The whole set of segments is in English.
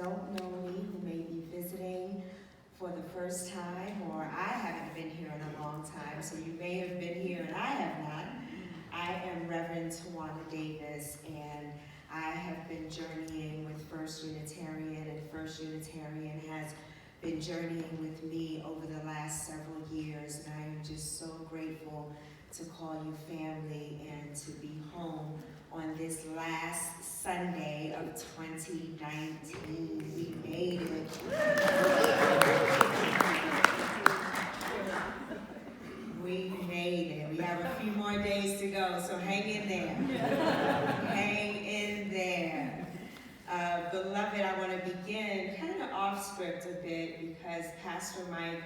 don't know me, who may be visiting for the first time, or I haven't been here in a long time, so you may have been here and I have not. I am Reverend Tawana Davis, and I have been journeying with First Unitarian, and First Unitarian has been journeying with me over the last several years, and I am just so grateful to call you family and to be home on this last Sunday of 2019. We made it. We made it. We have a few more days to go, so hang in there. Hang in there. Beloved, I want to begin kind of off script a bit because Pastor Mike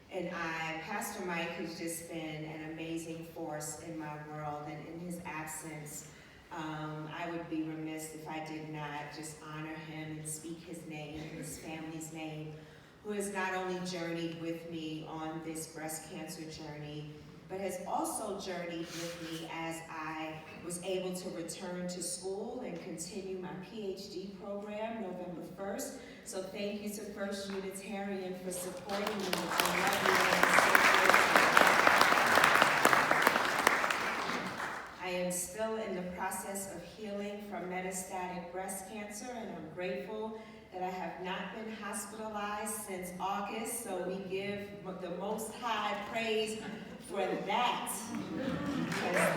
has just been an amazing force in my world, and in his absence, I would be remiss if I did not just honor him and speak his name, his family's name, who has not only journeyed with me on this breast cancer journey, but has also journeyed with me as I was able to return to school and continue my PhD program November 1st. So thank you to First Unitarian for supporting me. I am still in the process of healing from metastatic breast cancer, and I'm grateful that I have not been hospitalized since August, so we give the Most High praise for that. Because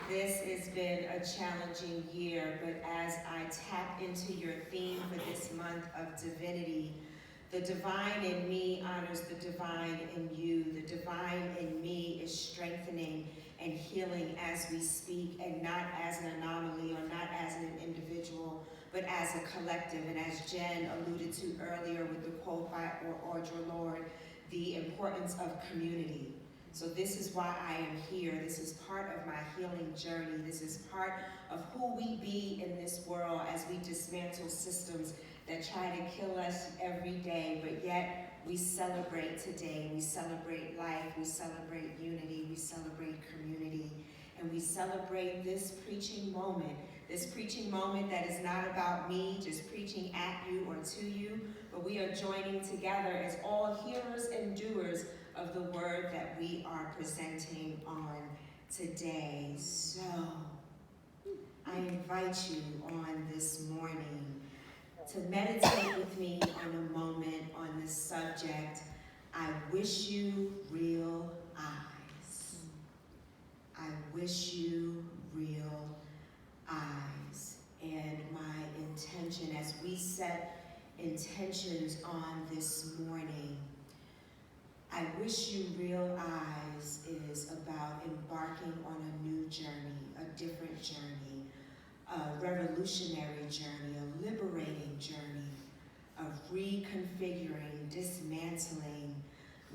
this has been a challenging year, but as I tap into your theme for this month of divinity, the divine in me honors the divine in you. The divine in me is strengthening and healing as we speak, and not as an anomaly or not as an individual, but as a collective. And as Jen alluded to earlier with the quote by Audre Lorde, the importance of community. So this is why I am here. This is part of my healing journey. This is part of who we be in this world as we dismantle systems that try to kill us every day, but yet we celebrate today. We celebrate life, we celebrate unity, we celebrate community, and we celebrate this preaching moment that is not about me just preaching at you or to you, but we are joining together as all hearers and doers of the word that we are presenting on today. So, I invite you on this morning to meditate with me on a moment on the subject, I wish you real eyes. I wish you real eyes. And my intention, as we set intentions on this morning, I wish you real eyes is about embarking on a new journey, a different journey, a revolutionary journey, a liberating journey of reconfiguring, dismantling,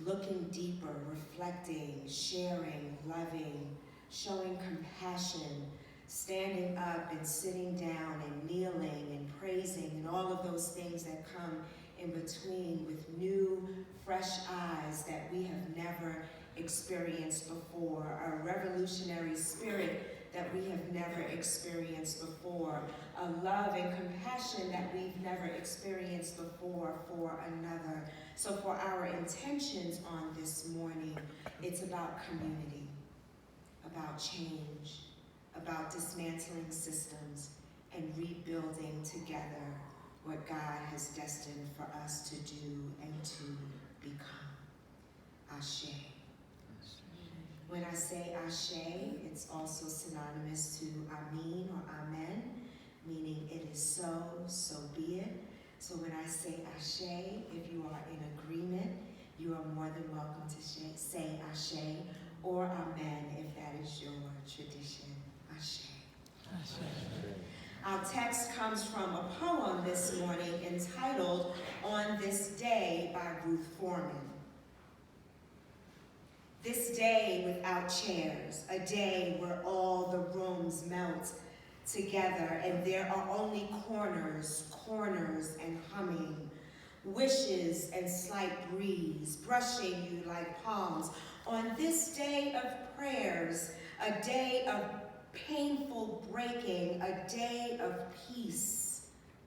looking deeper, reflecting, sharing, loving, showing compassion, standing up and sitting down and kneeling and praising and all of those things that come in between with new, fresh eyes that we have never experienced before, a revolutionary spirit that we have never experienced before, a love and compassion that we've never experienced before for another. So for our intentions on this morning, it's about community, about change, about dismantling systems and rebuilding together what God has destined for us to do and to become. Ashe. When I say Ashe, it's also synonymous to Amin or Amen, meaning it is so, so be it. So when I say Ashe, if you are in agreement, you are more than welcome to say Ashe or Amen if that is your tradition. Ashe. Ashe. Our text comes from a poem this morning entitled On This Day by Ruth Foreman. This day without chairs, a day where all the rooms melt together and there are only corners and humming, wishes and slight breeze brushing you like palms. On this day of prayers, a day of painful breaking, a day of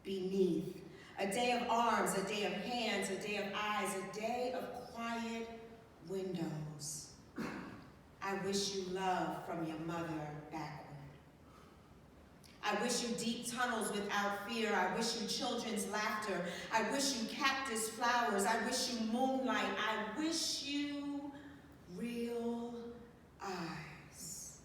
beneath. A day of arms, a day of hands, a day of eyes, a day of quiet windows. I wish you love from your mother backward. I wish you deep tunnels without fear. I wish you children's laughter. I wish you cactus flowers. I wish you moonlight. I wish you real eyes.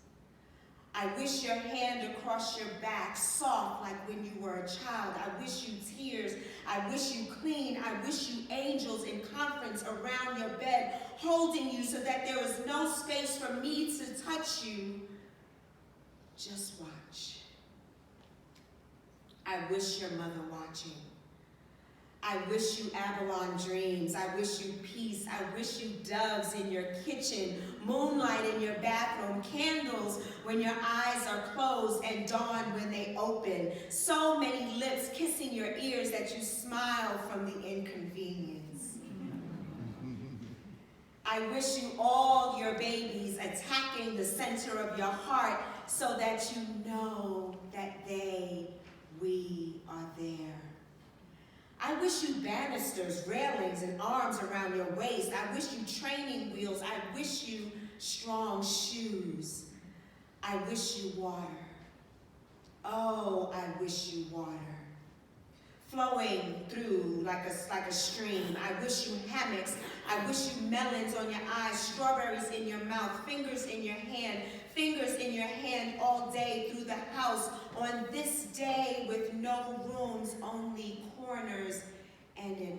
I wish your hand across your back, soft like when you were a child. I wish you tears. I wish you clean. I wish you angels in conference around your bed, holding you so that there was no space for me to touch you. Just watch. I wish your mother watching. I wish you Avalon dreams. I wish you peace. I wish you doves in your kitchen, moonlight in your bathroom, candles when your eyes are closed and dawn when they open. So many lips kissing your ears that you smile from the inconvenience. I wish you all your babies attacking the center of your heart so that you know that we are there. I wish you banisters, railings, and arms around your waist. I wish you training wheels. I wish you strong shoes. I wish you water. Oh, I wish you water. Flowing through like a stream. I wish you hammocks. I wish you melons on your eyes, strawberries in your mouth, fingers in your hand all day through the house on this day with no rooms, only corners and an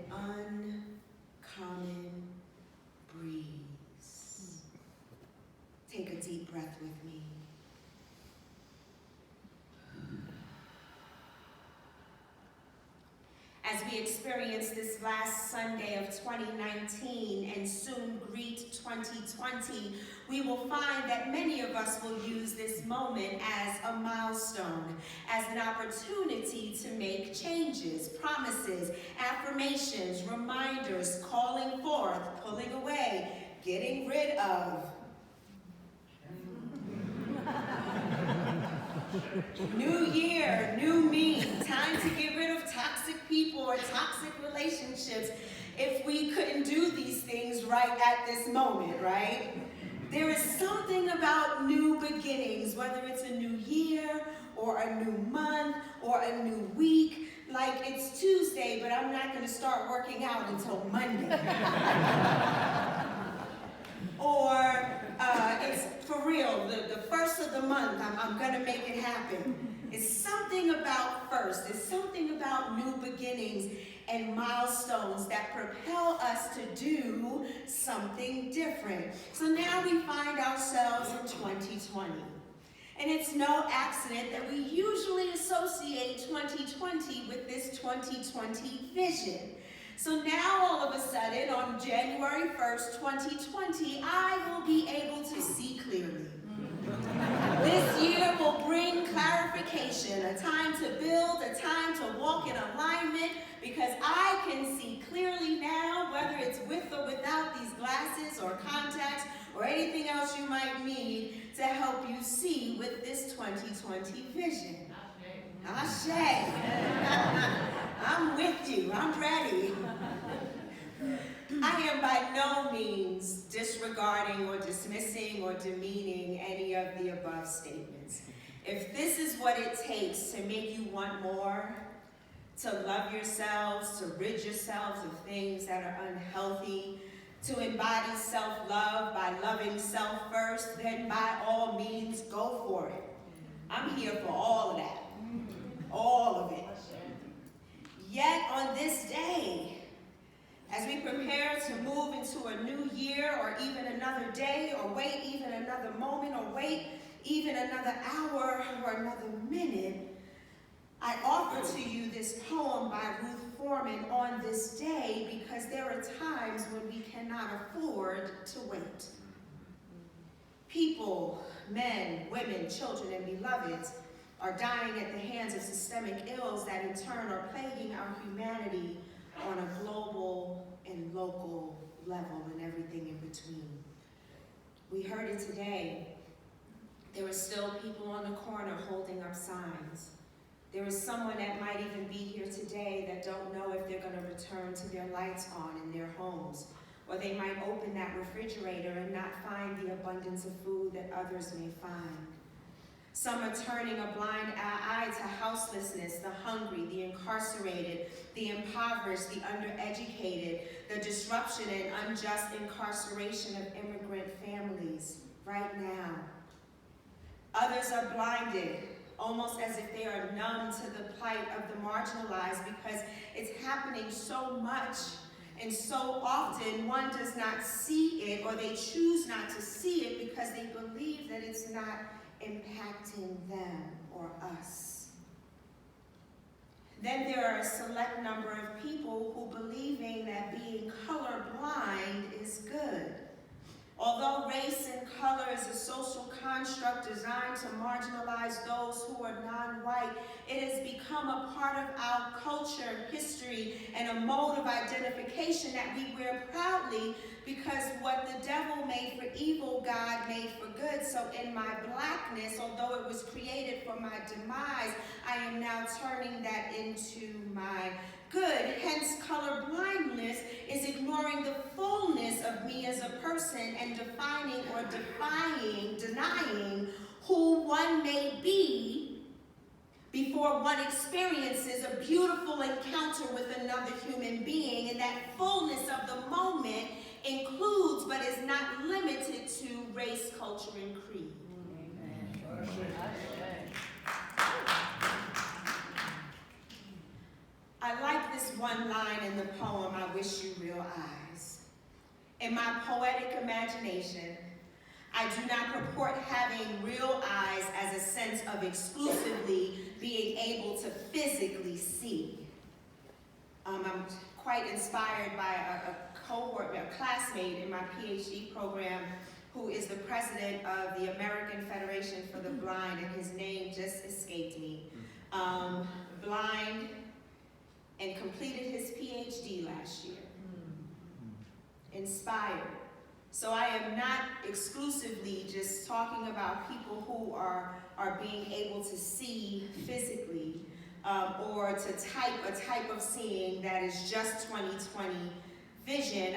uncommon breeze. Take a deep breath with me. As we experience this last Sunday of 2019 and soon greet 2020, we will find that many of us will use this moment as a milestone, as an opportunity to make changes, promises, affirmations, reminders, calling forth, pulling away, getting rid of. New year, new me, time to get rid of toxic people or toxic relationships if we couldn't do these things right at this moment, right? There is something about new beginnings, whether it's a new year or a new month or a new week. Like it's Tuesday, but I'm not going to start working out until Monday. Or it's for real, the first of the month, I'm going to make it happen. It's something about first. It's something about new beginnings and milestones that propel us to do something different. So now we find ourselves in 2020. And it's no accident that we usually associate 2020 with this 2020 vision. So now all of a sudden, on January 1st, 2020, I will be able to see clearly. This year will bring clarification, a time to build, a time to walk in alignment, because I can see clearly now, whether it's with or without these glasses or contacts or anything else you might need to help you see with this 2020 vision. Ashe. I'm with you. I'm ready. I am by no means disregarding or dismissing or demeaning any of the above statements. If this is what it takes to make you want more, to love yourselves, to rid yourselves of things that are unhealthy, to embody self-love by loving self first, then by all means, go for it. I'm here for all of that. All of it. Yet on this day, as we prepare to move into a new year or even another day or wait even another moment or wait even another hour or another minute, I offer to you this poem by Ruth Foreman on this day because there are times when we cannot afford to wait. People, men, women, children, and beloveds are dying at the hands of systemic ills that in turn are plaguing our humanity on a global and local level and everything in between. We heard it today. There are still people on the corner holding up signs. There is someone that might even be here today that don't know if they're going to return to their lights on in their homes. Or they might open that refrigerator and not find the abundance of food that others may find. Some are turning a blind eye to houselessness, the hungry, the incarcerated, the impoverished, the undereducated, the disruption and unjust incarceration of immigrant families right now. Others are blinded, almost as if they are numb to the plight of the marginalized, because it's happening so much and so often one does not see it, or they choose not to see it because they believe that it's not impacting them or us. Then there are a select number of people who believing that being colorblind is good. Although race and color is a social construct designed to marginalize those who are non-white, it has become a part of our culture, history, and a mode of identification that we wear proudly, because what the devil made for evil, God made for good. So in my blackness, although it was created for my demise, I am now turning that into my good. Hence, color blindness is ignoring the fullness of me as a person and defining or denying who one may be before one experiences a beautiful encounter with another human being. And that fullness of the moment includes but is not limited to race, culture, and creed. Amen. I like this one line in the poem, I Wish You Real Eyes. In my poetic imagination, I do not purport having real eyes as a sense of exclusively being able to physically see. I'm quite inspired by a classmate in my PhD program who is the president of the American Federation for the Blind, and his name just escaped me. Blind, and completed his PhD last year. Inspired. So I am not exclusively just talking about people who are being able to see physically, or to a type of seeing that is just 20/20 vision.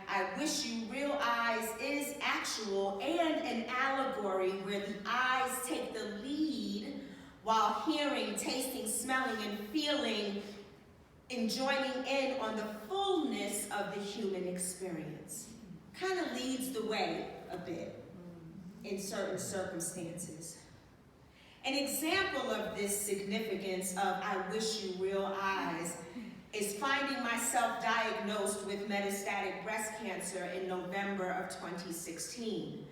I Wish You Real Eyes is actual and an allegory where the eyes take the lead while hearing, tasting, smelling, and feeling, and joining in on the fullness of the human experience. Kind of leads the way a bit in certain circumstances. An example of this significance of I Wish You Real Eyes is finding myself diagnosed with metastatic breast cancer in November of 2016.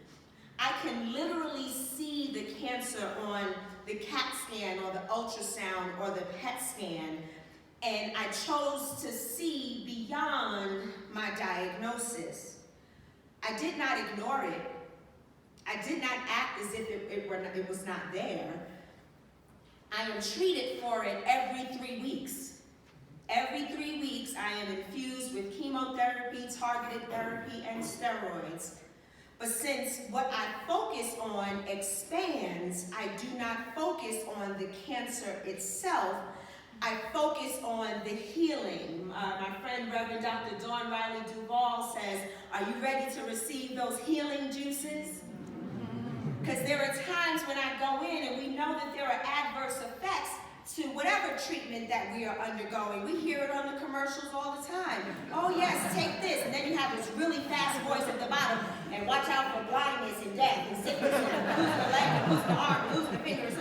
I can literally see the cancer on the CAT scan or the ultrasound or the PET scan, and I chose to see beyond my diagnosis. I did not ignore it. I did not act as if it was not there. I am treated for it every 3 weeks. Every 3 weeks, I am infused with chemotherapy, targeted therapy, and steroids. But since what I focus on expands, I do not focus on the cancer itself. I focus on the healing. My friend Reverend Dr. Dawn Riley Duvall says, are you ready to receive those healing juices? Because there are times when I go in and we know that there are adverse effects to whatever treatment that we are undergoing. We hear it on the commercials all the time. Oh yes, take this. And then you have this really fast voice at the bottom, and watch out for blindness and death and sickness and lose the leg and lose the arm, lose the fingers.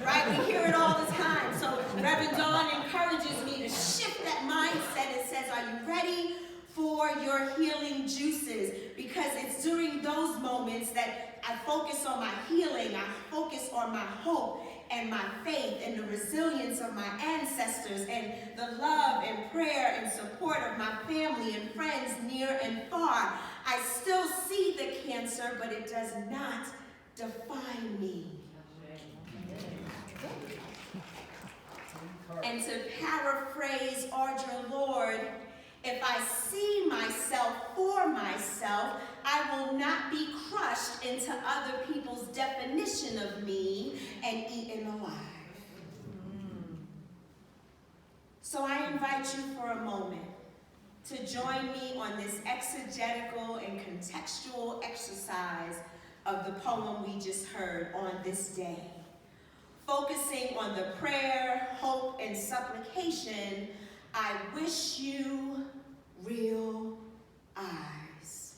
Right? We hear it all the time. So Reverend Dawn encourages me to shift that mindset and says, are you ready for your healing juices? Because it's during those moments that I focus on my healing, I focus on my hope and my faith and the resilience of my ancestors and the love and prayer and support of my family and friends near and far. I still see the cancer, but it does not define me. And to paraphrase Audre Lorde, if I see myself for myself, I will not be crushed into other people's definition of me and eaten alive. So I invite you for a moment to join me on this exegetical and contextual exercise of the poem we just heard on this day, focusing on the prayer, hope, and supplication, I wish you real eyes.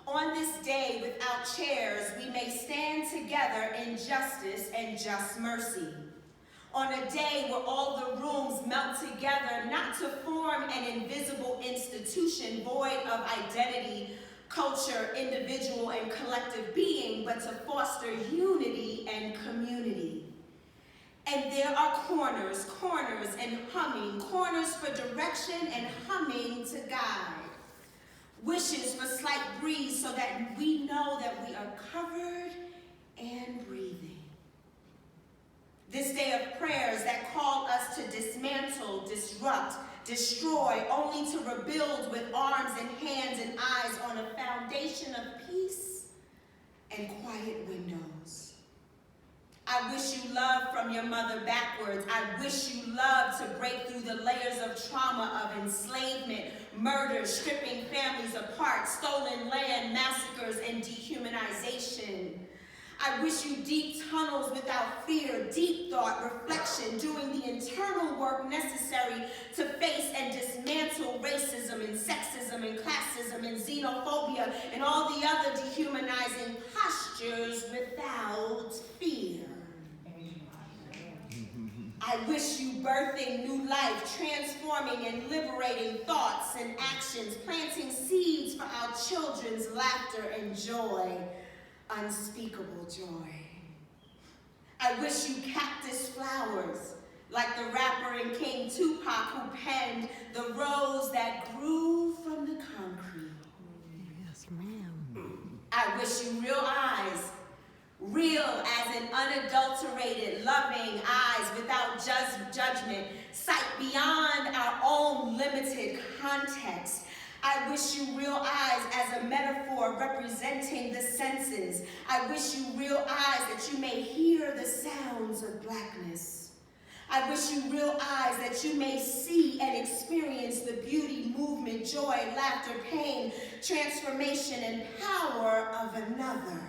On this day without chairs, we may stand together in justice and just mercy. On a day where all the rooms melt together, not to form an invisible institution void of identity, culture, individual, and collective being, but to foster unity and community. And there are corners and humming, corners for direction and humming to guide. Wishes for slight breeze so that we know that we are covered and breathing. This day of prayers that call us to dismantle, disrupt, destroy, only to rebuild with arms and hands and eyes on a foundation of peace and quiet windows. I wish you love from your mother backwards. I wish you love to break through the layers of trauma of enslavement, murder, stripping families apart, stolen land, massacres, and dehumanization. I wish you deep tunnels without fear, deep thought, reflection, doing the internal work necessary to face and dismantle racism and sexism and classism and xenophobia and all the other dehumanizing postures without fear. I wish you birthing new life, transforming and liberating thoughts and actions, planting seeds for our children's laughter and joy. Unspeakable joy. I wish you cactus flowers, like the rapper and King Tupac who penned the rose that grew from the concrete. Yes, ma'am. I wish you real eyes, real as in unadulterated, loving eyes without judgment, sight beyond our own limited context. I wish you real eyes as a metaphor representing the senses. I wish you real eyes that you may hear the sounds of blackness. I wish you real eyes that you may see and experience the beauty, movement, joy, laughter, pain, transformation, and power of another.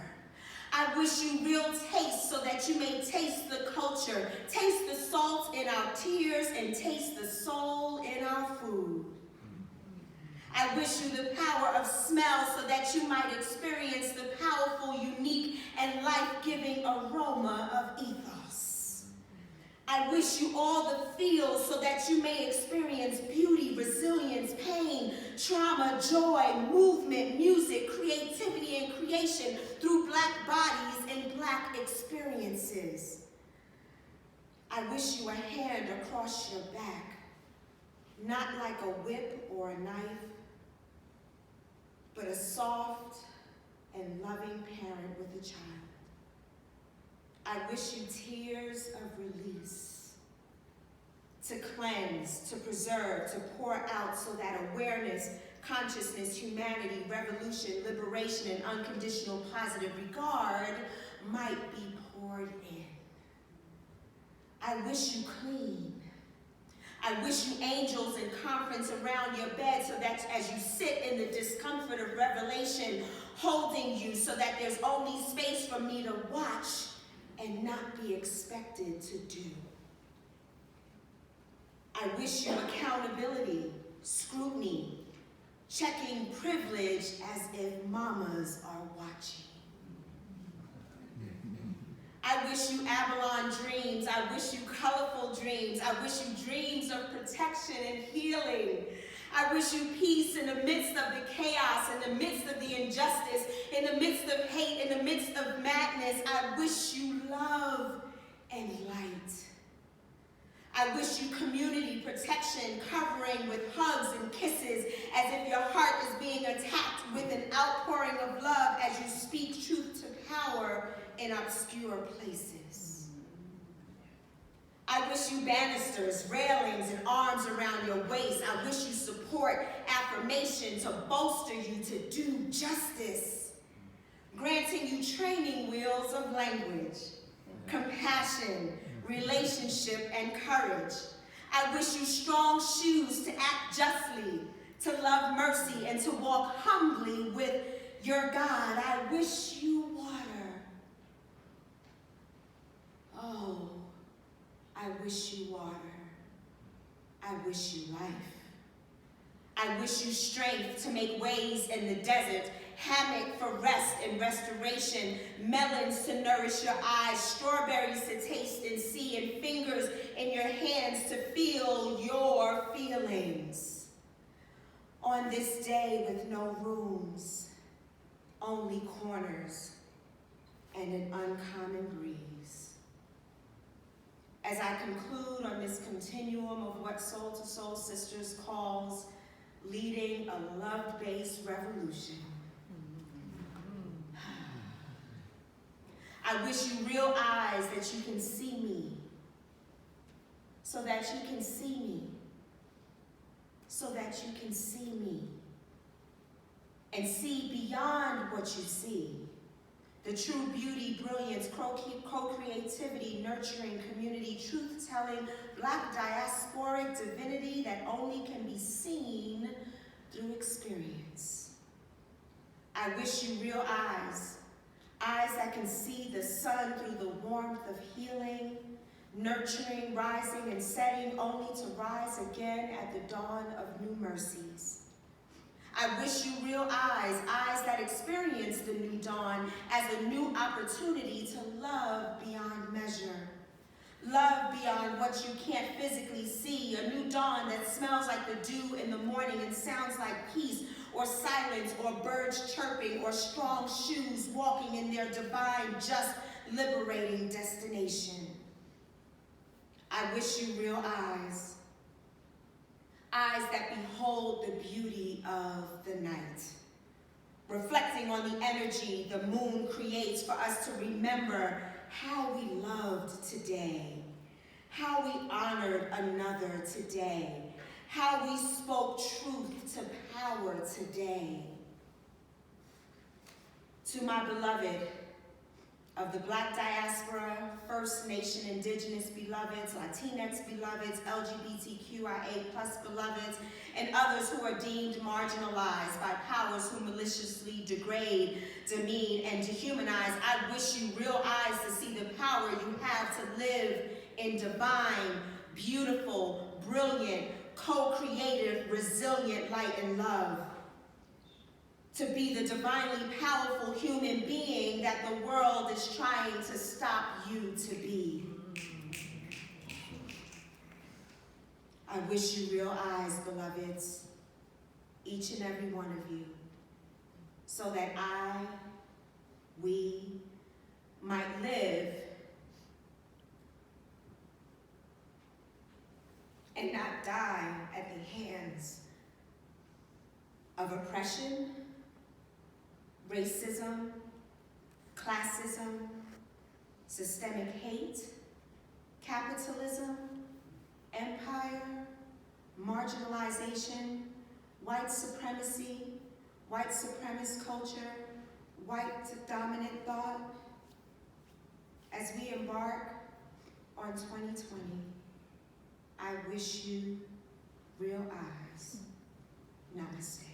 I wish you real taste so that you may taste the culture, taste the salt in our tears, and taste the soul in our food. I wish you the power of smell so that you might experience the powerful, unique, and life-giving aroma of ethos. I wish you all the feels so that you may experience beauty, resilience, pain, trauma, joy, movement, music, creativity, and creation through Black bodies and Black experiences. I wish you a hand across your back, not like a whip or a knife, but a soft and loving parent with a child. I wish you tears of release, to cleanse, to preserve, to pour out so that awareness, consciousness, humanity, revolution, liberation, and unconditional positive regard might be poured in. I wish you clean. I wish you angels in conference around your bed so that as you sit in the discomfort of revelation, holding you so that there's only space for me to watch and not be expected to do. I wish you accountability, scrutiny, checking privilege as if mamas are watching. I wish you Avalon dreams. I wish you colorful dreams. I wish you dreams of protection and healing. I wish you peace in the midst of the chaos, in the midst of the injustice, in the midst of hate, in the midst of madness. I wish you love and light. I wish you community, protection, covering with hugs and kisses, as if your heart is being attacked with an outpouring of love as you speak truth to power in obscure places. I wish you banisters, railings, and arms around your waist. I wish you support, affirmation to bolster you to do justice, granting you training wheels of language, compassion, relationship, and courage. I wish you strong shoes to act justly, to love mercy, and to walk humbly with your God. I wish you water. Oh, I wish you water. I wish you life. I wish you strength to make ways in the desert, hammock for rest and restoration, melons to nourish your eyes, strawberries to taste and see, and fingers in your hands to feel your feelings. On this day with no rooms, only corners and an uncommon breeze. As I conclude on this continuum of what Soul to Soul Sisters calls leading a love-based revolution, I wish you real eyes that you can see me, so that you can see me, so that you can see me, and see beyond what you see. The true beauty, brilliance, co-creativity, nurturing community, truth-telling, Black diasporic divinity that only can be seen through experience. I wish you real eyes, eyes that can see the sun through the warmth of healing, nurturing, rising, and setting, only to rise again at the dawn of new mercies. I wish you real eyes, eyes that experience the new dawn as a new opportunity to love beyond measure. Love beyond what you can't physically see, a new dawn that smells like the dew in the morning and sounds like peace or silence or birds chirping or strong shoes walking in their divine, just liberating destination. I wish you real eyes, eyes that behold the beauty of the night, reflecting on the energy the moon creates for us to remember how we loved today, how we honored another today, how we spoke truth to power today. To my beloved of the Black diaspora, First Nation, Indigenous beloveds, Latinx beloveds, LGBTQIA+ beloveds, and others who are deemed marginalized by powers who maliciously degrade, demean, and dehumanize, I wish you real eyes to see the power you have to live in divine, beautiful, brilliant, co-creative, resilient light and love. To be the divinely powerful human being that the world is trying to stop you to be. I wish you real eyes, beloveds, each and every one of you, so that we might live and not die at the hands of oppression, racism, classism, systemic hate, capitalism, empire, marginalization, white supremacy, white supremacist culture, white dominant thought. As we embark on 2020, I wish you real eyes. Namaste.